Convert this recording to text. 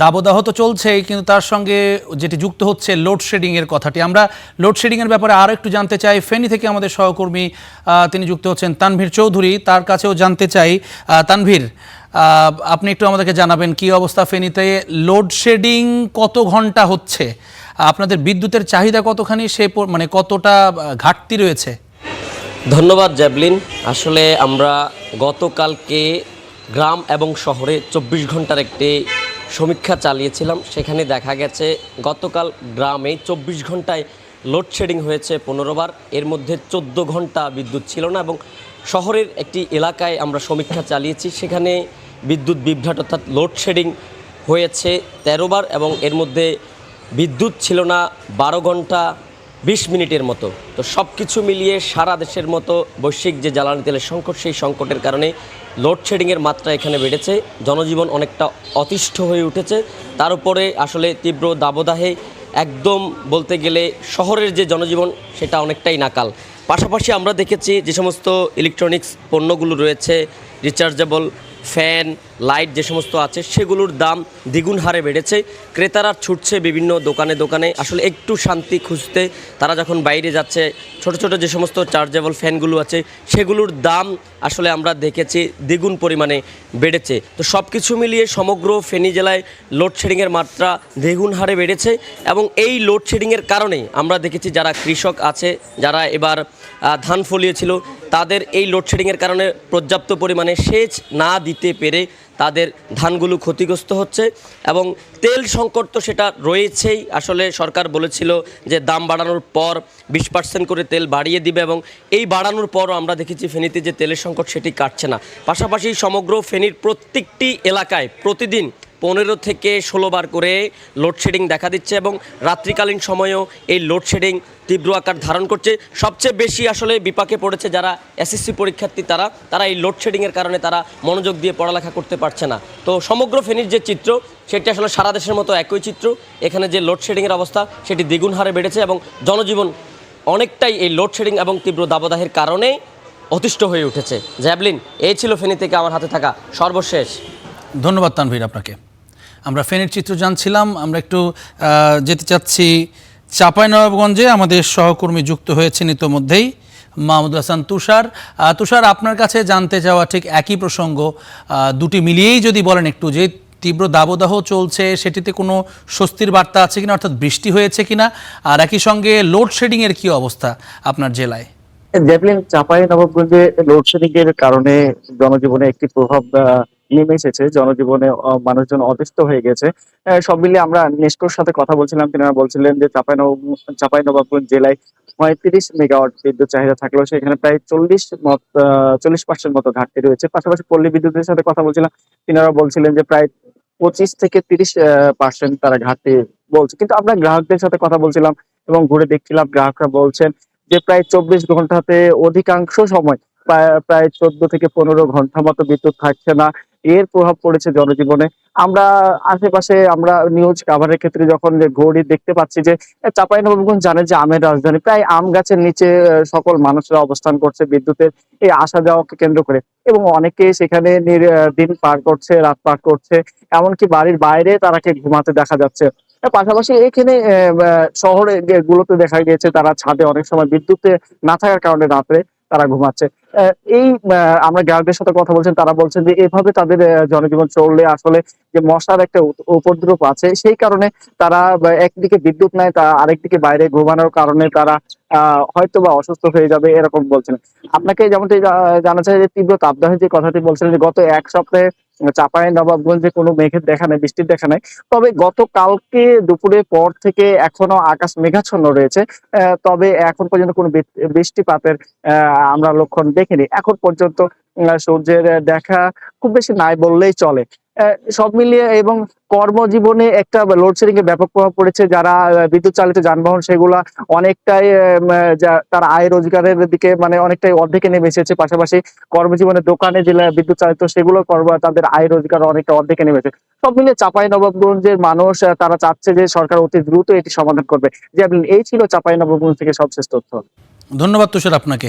দাবদাহ তো চলছেই, কিন্তু তার সঙ্গে যেটি যুক্ত হচ্ছে লোডশেডিং এর কথাটি। আমরা লোডশেডিং এর ব্যাপারে আরো একটু জানতে চাই। ফেনী থেকে আমাদের সহকর্মী তিনি যুক্ত হচ্ছেন তানভীর চৌধুরী, তার কাছেও জানতে চাই। তানভীর, আপনি একটু আমাদেরকে জানাবেন কি অবস্থা ফেনীতে, লোডশেডিং কত ঘন্টা হচ্ছে, আপনাদের বিদ্যুতের চাহিদা কতখানি, মানে কতটা ঘাটতি রয়েছে? ধন্যবাদ জ্যাভলিন। আসলে আমরা গতকালকে গ্রাম এবং শহরে 24 ঘন্টার একটি সমীক্ষা চালিয়েছিলাম। সেখানে দেখা গেছে গতকাল গ্রামে 24 ঘন্টায় লোডশেডিং হয়েছে 15 বার, এর মধ্যে 14 ঘন্টা বিদ্যুৎ ছিল না। এবং শহরের একটি এলাকায় আমরা সমীক্ষা চালিয়েছি, সেখানে বিদ্যুৎ বিভ্রাট অর্থাৎ লোডশেডিং হয়েছে 13 বার এবং এর মধ্যে বিদ্যুৎ ছিল না 12 ঘন্টা 20 মিনিটের মতো। তো সব কিছু মিলিয়ে সারা দেশের মতো বৈশ্বিক যে জ্বালানি তেলের সংকট, সেই সংকটের কারণে লোডশেডিংয়ের মাত্রা এখানে বেড়েছে, জনজীবন অনেকটা অতিষ্ঠ হয়ে উঠেছে। তার উপরে আসলে তীব্র দাবদাহে একদম বলতে গেলে শহরের যে জনজীবন সেটা অনেকটাই নাকাল। পাশাপাশি আমরা দেখেছি যে সমস্ত ইলেকট্রনিক্স পণ্যগুলো রয়েছে, রিচার্জেবল ফ্যান, লাইট যে সমস্ত আছে, সেগুলোর দাম দ্বিগুণ হারে বেড়েছে। ক্রেতারা ছুটছে বিভিন্ন দোকানে দোকানে আসলে একটু শান্তি খুঁজতে। তারা যখন বাইরে যাচ্ছে, ছোট ছোট যে সমস্ত চার্জেবল ফ্যানগুলো আছে সেগুলোর দাম আসলে আমরা দেখেছি দ্বিগুণ পরিমাণে বেড়েছে। তো সব কিছু মিলিয়ে সমগ্র ফেনী জেলায় লোডশেডিংয়ের মাত্রা দ্বিগুণ হারে বেড়েছে। এবং এই লোডশেডিংয়ের কারণে আমরা দেখেছি যারা কৃষক আছে, যারা এবার ধান ফলিয়েছিল, তাদের এই লোডশেডিংয়ের কারণে পর্যাপ্ত পরিমাণে সেচ না দিতে পেরে তাদের ধানগুলো ক্ষতিগ্রস্ত হচ্ছে। এবং তেল সংকট তো সেটা রয়েছেই। আসলে সরকার বলেছিল যে দাম বাড়ানোর পর 20% করে তেল বাড়িয়ে দিবে, এবং এই বাড়ানোর পরও আমরা দেখেছি ফেনীতে যে তেলের সংকট সেটি কাটছে না। পাশাপাশি সমগ্র ফেনীর প্রত্যেকটি এলাকায় প্রতিদিন 15 থেকে 16 বার করে লোডশেডিং দেখা দিচ্ছে, এবং রাত্রিকালীন সময়েও এই লোডশেডিং তীব্র আকার ধারণ করছে। সবচেয়ে বেশি আসলে বিপাকে পড়েছে যারা এসএসসি পরীক্ষার্থী, তারা এই লোডশেডিংয়ের কারণে তারা মনোযোগ দিয়ে পড়ালেখা করতে পারছে না। তো সমগ্র ফেনীর যে চিত্র সেটি আসলে সারা দেশের মতো একই চিত্র। এখানে যে লোডশেডিংয়ের অবস্থা সেটি দ্বিগুণ হারে বেড়েছে, এবং জনজীবন অনেকটাই এই লোডশেডিং এবং তীব্র দাবদাহের কারণে অতিষ্ঠ হয়ে উঠেছে। জ্যাভলিন, এই ছিল ফেনী থেকে আমার হাতে থাকা সর্বশেষ। ধন্যবাদ তানভীর আপনাকে। আমরা ফেনীর চিত্র জানছিলাম। আমরা একটু যেতে চাচ্ছি চাঁপাইনবাবগঞ্জে, আমাদের সহকর্মী যুক্ত হয়েছেন ইতোমধ্যেই, মাহমুদুল হাসান তুষার। তুষার, আপনার কাছে জানতে চাওয়া ঠিক একই প্রসঙ্গ, দুটি মিলিয়েই যদি বলেন একটু, যে তীব্র দাবদাহ চলছে সেটিতে কোনো স্বস্তির বার্তা আছে কিনা, অর্থাৎ বৃষ্টি হয়েছে কিনা, আর একই সঙ্গে লোডশেডিং এর কি অবস্থা আপনার জেলায়? জ্যাভলিন, চাঁপাইনবাবগঞ্জে লোডশেডিং এর কারণে জনজীবনে একটি প্রভাব নেমে এসেছে। জনজীবনে মানুষজন অতিষ্ঠ হয়ে গেছে। সব মিলিয়ে আমরা নেস্কোর সাথে কথা বলছিলাম, তিনারা বলছিলেন যে চাঁপাইনবাবগঞ্জ জেলায় 35 মেগাওয়াট বিদ্যুৎ চাহিদা থাকলেও সেখানে প্রায় 40% মতো ঘাটতি রয়েছে। পাশাপাশি পল্লী বিদ্যুতের সাথে কথা বলছিলাম, তিনারা বলছিলেন যে প্রায় 25 থেকে 30% তারা ঘাটতি বলছে। কিন্তু আমরা গ্রাহকদের সাথে কথা বলছিলাম এবং ঘুরে দেখছিলাম, গ্রাহকরা বলছেন যে প্রায় 24 ঘন্টাতে অধিকাংশ সময় প্রায় 14 থেকে 15 ঘন্টা মতো বিদ্যুৎ থাকছে না। এর প্রভাব পড়েছে জনজীবনে। আমরা আশেপাশে আমরা নিউজ কাভারের ক্ষেত্রে যখন ঘড়ি দেখতে পাচ্ছি যে চাঁপাইনবাবগঞ্জ জানে যে আমের রাজধানী, প্রায় আম গাছের নিচে সকল মানুষরা অবস্থান করছে বিদ্যুতের এই আসা যাওয়াকে কেন্দ্র করে, এবং অনেকে সেখানে দিন পার করছে, রাত পার করছে, এমনকি বাড়ির বাইরে তারাকে ঘুমাতে দেখা যাচ্ছে। পাশাপাশি এখানে শহরে গুলোতে দেখা গিয়েছে তারা ছাদে অনেক সময় বিদ্যুতে না থাকার কারণে রাত্রে তারা ঘুমাচ্ছে। এই আমরা গ্রাহকদের সাথে কথা বলছেন, তারা বলছেন যে এভাবে তাদের জনজীবন চললে আসলে যে মশার একটা উপদ্রব আছে, সেই কারণে তারা একদিকে বিদ্যুৎ নাই, তা আরেকদিকে বাইরে ঘুমানোর কারণে তারা হয়তো বা অসুস্থ হয়ে যাবে, এরকম বলছেন। আপনাকে যেমনটি জানা যায় যে তীব্র তাপদাহের যে কথাটি বলছিলেন, যে গত এক সপ্তাহে চাঁপাইনবাবগঞ্জে কোনো মেঘের দেখা নাই, বৃষ্টির দেখা নাই। তবে গতকালকে দুপুরের পর থেকে এখনো আকাশ মেঘাচ্ছন্ন রয়েছে। তবে এখন পর্যন্ত কোনো বৃষ্টিপাতের আমরা লক্ষণ দেখিনি এখন পর্যন্ত। সূর্যের দেখা খুব বেশি নাই বললেই চলে। সব মিলিয়ে এবং কর্মজীবনে একটা লোডশেডিং এর ব্যাপক প্রভাব পড়েছে। যারা বিদ্যুৎ চালিত যানবাহন, সেগুলা অনেকটাই তার আয় রোজগারের দিকে মানে অনেকটাই অর্ধেকে নেমে এসেছে। পাশাপাশি কর্মজীবনে দোকানে যেগুলা বিদ্যুৎ চালিত, সেগুলো তাদের আয় রোজগার অনেকটা অর্ধেকে নেমেছে। সব মিলিয়ে চাঁপাইনবাবগঞ্জের মানুষ তারা চাচ্ছে যে সরকার অতি দ্রুত এটি সমাধান করবে। যে এই ছিল চাঁপাইনবাবগঞ্জ থেকে সবশেষ তথ্য। ধন্যবাদ তুষার আপনাকে।